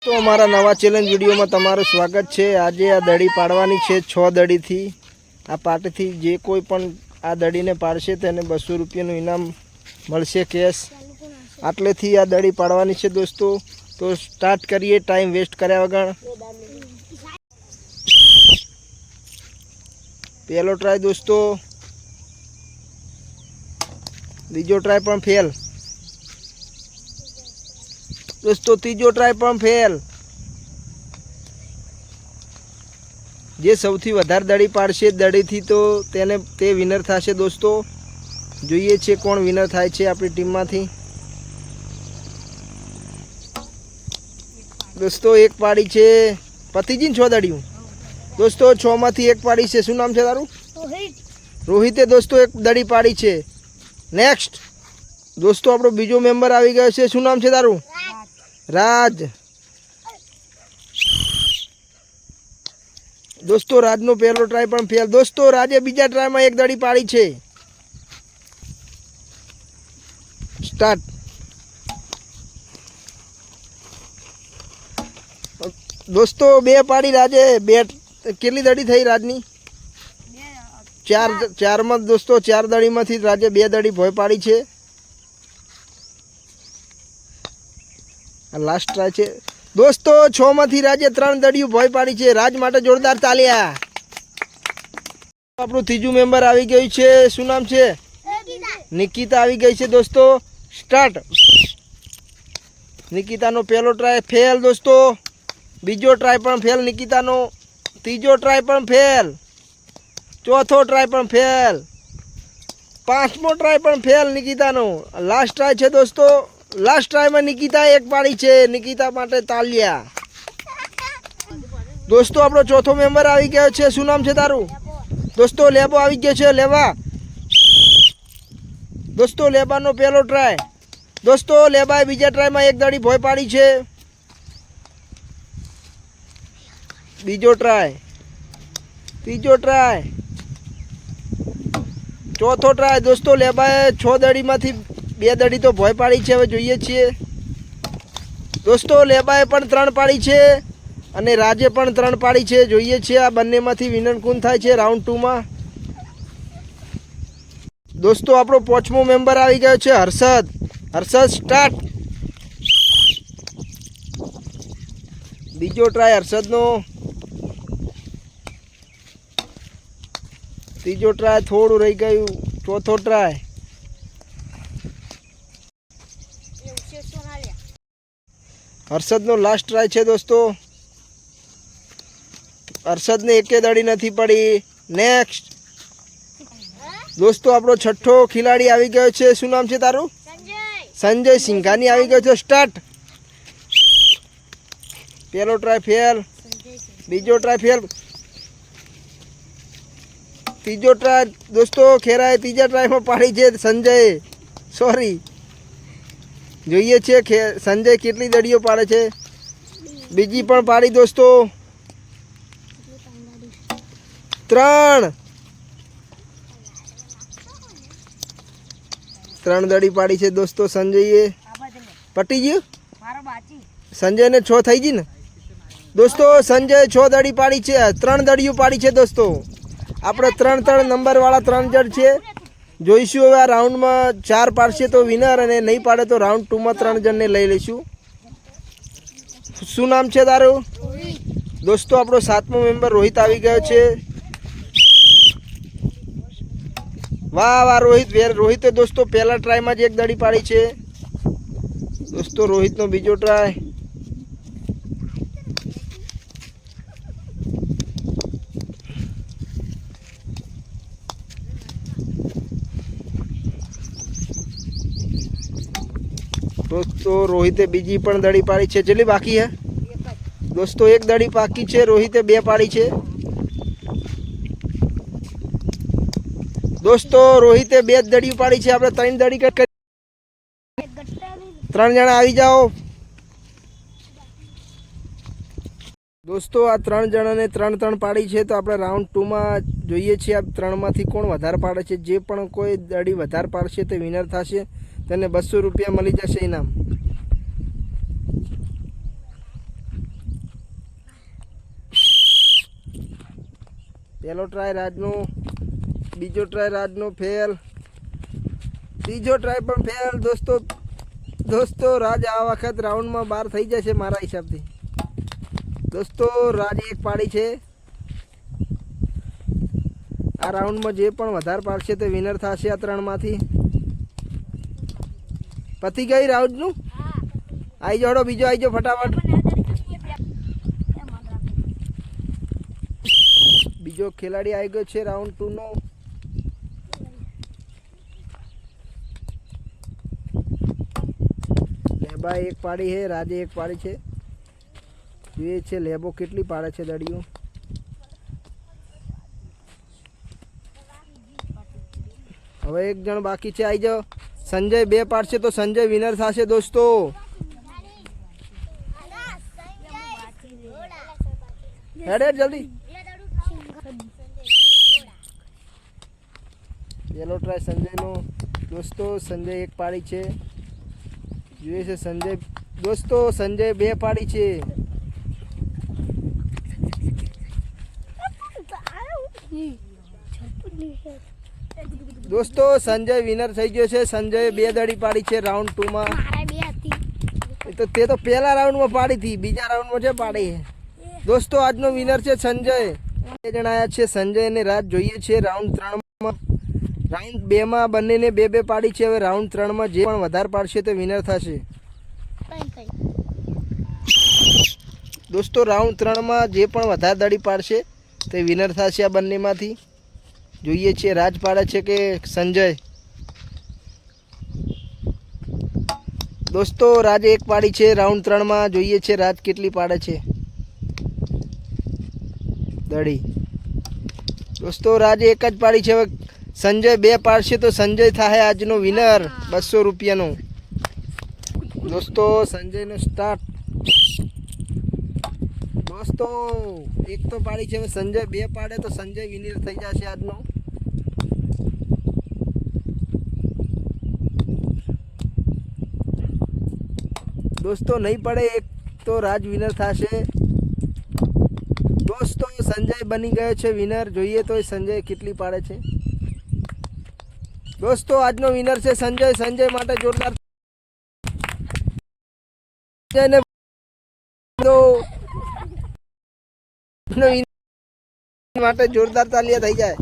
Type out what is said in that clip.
તો અમારા નવા ચેલેન્જ વિડીયોમાં તમારું સ્વાગત છે। આજે આ દડી પાડવાની છે 6 દડીથી। આ પાટથી જે કોઈ પણ આ દડીને પાડશે તેને 200 રૂપિયાનું ઇનામ મળશે કેશ। આટલેથી આ દડી પાડવાની છે દોસ્તો। તો સ્ટાર્ટ કરીએ ટાઈમ વેસ્ટ કર્યા વગર। પહેલો ટ્રાય દોસ્તો, બીજો ટ્રાય પણ ફેલ દોસ્તો, ત્રીજો ટ્રાય પણ ફેલ। જે સૌથી વધારે દડી પાડશે દડીથી તો તે વિનર થશે દોસ્તો। જોઈએ છે કોણ વિનર થાય છે આપણી ટીમમાંથી। દોસ્તો એક પાડી છે પતિજીને 6 દડીયું દોસ્તો, 6 માંથી એક પાડી છે। શું નામ છે તારું? રોહિતે દોસ્તો એક દડી પાડી છે। નેક્સ્ટ દોસ્તો આપણો બીજો મેમ્બર આવી ગયો છે। શું નામ છે તારું? રાજ। દોસ્તો રાજનો પહેલો ટ્રાય પણ ફેલ। દોસ્તો રાજે બીજા ટ્રાયમાં એક દડી પાડી છે। સ્ટાર્ટ દોસ્તો, 2 પાડી રાજે। 2 કેટલી દડી થઈ રાજની? 4 દોસ્તો 4 દડીમાંથી રાજે 2 દડી ભોય પાડી છે। લાસ્ટ ટ્રાય છે દોસ્તો, 6 માંથી રાજે 3 દડીયું ભોય પાડી છે। રાજ માટે જોરદાર તાલિયા। આપણું ત્રીજું મેમ્બર આવી ગયું છે। શું નામ છે? નિકિતા આવી ગઈ છે દોસ્તો। સ્ટાર્ટ નિકિતાનો પહેલો ટ્રાય ફેલ દોસ્તો, બીજો ટ્રાય પણ ફેલ નિકિતાનો, ત્રીજો ટ્રાય પણ ફેલ, ચોથો ટ્રાય પણ ફેલ, 5મો ટ્રાય પણ ફેલ નિકિતાનો। લાસ્ટ ટ્રાય છે દોસ્તો। લાસ્ટ ટ્રાયમાં નિકિતા એક પાડી છે। નિકિતા માટે તાલિયા દોસ્તો। આપણો ચોથો મેમ્બર આવી ગયો છે। શું નામ છે તારું? દોસ્તો લેબો આવી ગયો છે। લેવા દોસ્તો, લેબાનો પહેલો ટ્રાય દોસ્તો, લેબાએ બીજા ટ્રાયમાં એક દડી ભોય પાડી છે। બીજો ટ્રાય, ત્રીજો ટ્રાય, ચોથો ટ્રાય દોસ્તો, લેબાએ 6 દડીમાંથી 2 દડી તો ભોય પાડી છે। હવે જોઈએ છીએ દોસ્તો, લેબાએ પણ 3 પાડી છે અને રાજે પણ 3 પાડી છે। જોઈએ છીએ આ બંનેમાંથી વિનર કોણ થાય છે રાઉન્ડ 2માં। દોસ્તો આપણો 5મો મેમ્બર આવી ગયો છે હર્ષદ। હર્ષદ સ્ટાર્ટ બીજો ટ્રાય હર્ષદનો, ત્રીજો ટ્રાય થોડું રહી ગયું, ચોથો ટ્રાય, હર્ષદનો લાસ્ટ ટ્રાય છે દોસ્તો। હર્ષદને એકે દડી નથી પડી। નેક્સ્ટ દોસ્તો આપણો 6થો ખિલાડી આવી ગયો છે। શું નામ છે તારું? સંજય સિંઘાની આવી ગયો છે। સ્ટાર્ટ પહેલો ટ્રાય ફેલ, બીજો ટ્રાય ફેલ, ત્રીજો ટ્રાય દોસ્તો ખેરાએ ત્રીજા ટ્રાયમાં પાડી છે સંજયે। સોરી, જોઈએ છે સંજય કેટલી દડીઓ પાડે છે। બીજી પણ પાડી દોસ્તો, 3 દડી પાડી છે દોસ્તો સંજયે। પટી ગયું? સંજયને 6 થઈ ગઈ ને દોસ્તો। સંજય 6 દડી પાડી છે, 3 દડીઓ પાડી છે દોસ્તો। આપણે 3 નંબર વાળા 3 જણ છે। જોઈશું હવે આ રાઉન્ડમાં 4 પાડશે તો વિનર, અને નહીં પાડે તો રાઉન્ડ 2માં 3 જણને લઈ લઈશું। શું નામ છે તારું? દોસ્તો આપણો 7મો મેમ્બર રોહિત આવી ગયો છે। વાહ વાહ રોહિત, રોહિતે દોસ્તો પહેલા ટ્રાયમાં જ એક દડી પાડી છે દોસ્તો। રોહિતનો બીજો ટ્રાય, દોસ્તો રોહિતે બીજી પણ દડી પાડી છે। ચલી બાકી હે દોસ્તો, એક દડી બાકી છે। રોહિતે 2 પાડી છે દોસ્તો। રોહિતે 2 દડી પાડી છે। આપણે 3 દડી કરી 3 જણા આવી જાઓ દોસ્તો। આ 3 જણાને 3 પાડી છે। તો આપણે રાઉન્ડ 2માં જોઈએ છીએ આ 3માંથી કોણ વધારે પાડે છે। જે પણ કોઈ દડી વધારે પાડશે તે વિનર થશે। તેને 200 રૂપિયા મળી જશે ઇનામ। પહેલો ટ્રાય રાજનો, બીજો ટ્રાય રાજનો ફેલ, ત્રીજો ટ્રાય પણ ફેલ. દોસ્તો રાજ આ વખત રાઉન્ડમાં બહાર થઈ જશે મારા હિસાબથી. દોસ્તો રાજ એક પાડી છે. આ રાઉન્ડમાં જે પણ વધારે પાડશે તે વિનર થશે આ ત્રણમાંથી. પતી ગઈ રાઉન્ડનું. આવી જોડો, બીજો આવી જાઓ ફટાફટ. બીજો ખેલાડી આવી ગયો છે રાઉન્ડ 2 નો. લેબા એક પાડી છે, રાજે એક પાડી છે. જોઈએ છે લેબો કેટલી પાડે છે દડીઓ. હવે એક જણ બાકી છે, આવી જાઓ. સંજય 2 પાડશે તો સંજય વિનર થશે દોસ્તો. હેડ જલ્દી. પેલો ટ્રાય સંજયનો. દોસ્તો સંજય એક પાડી છે. જોઈએ છે સંજય. દોસ્તો સંજય 2 પાડી છે. દોસ્તો સંજય વિનર થઈ ગયો છે. સંજય 2 દડી પાડી છે રાઉન્ડ 2 માં. તે તો પહેલા રાઉન્ડમાં પાડી હતી, બીજા રાઉન્ડમાં છે પાડી. દોસ્તો આજનો વિનર છે સંજય. 2 જણાયા છે સંજય અને રાજ. જોઈએ છે રાઉન્ડ 3 માં. રાઉન્ડ 2 માં બંનેને 2 પાડી છે. હવે રાઉન્ડ 3 માં જે પણ વધારે પાડશે તે વિનર થશે. દોસ્તો રાઉન્ડ 3 માં જે પણ વધારે દડી પાડશે તે વિનર થશે આ બંનેમાંથી. જોઈએ છે રાજ પાડે છે કે સંજય. દોસ્તો રાજે એક પાડી છે રાઉન્ડ 3 માં. જોઈએ છે રાજ કેટલી પાડે છે દડી. દોસ્તો રાજે એક જ પાડી છે. હવે સંજય 2 પાડશે તો સંજય થાય આજનો વિનર 200 રૂપિયાનો. દોસ્તો સંજયનો સ્ટાર્ટ. દોસ્તો એક તો પાડી છે. હવે સંજય 2 પાડે તો સંજય વિનર થઈ જશે આજનો. દોસ્તો નહીં પડે એક તો રાજ વિનર થશે. દોસ્તો સંજય બની ગયો છે વિનર. જોઈએ તો સંજય કેટલી પાડે છે. દોસ્તો આજનો વિનર છે સંજય. સંજય માટે જોરદાર માટે જોરદાર તાલિયા થઈ જાય.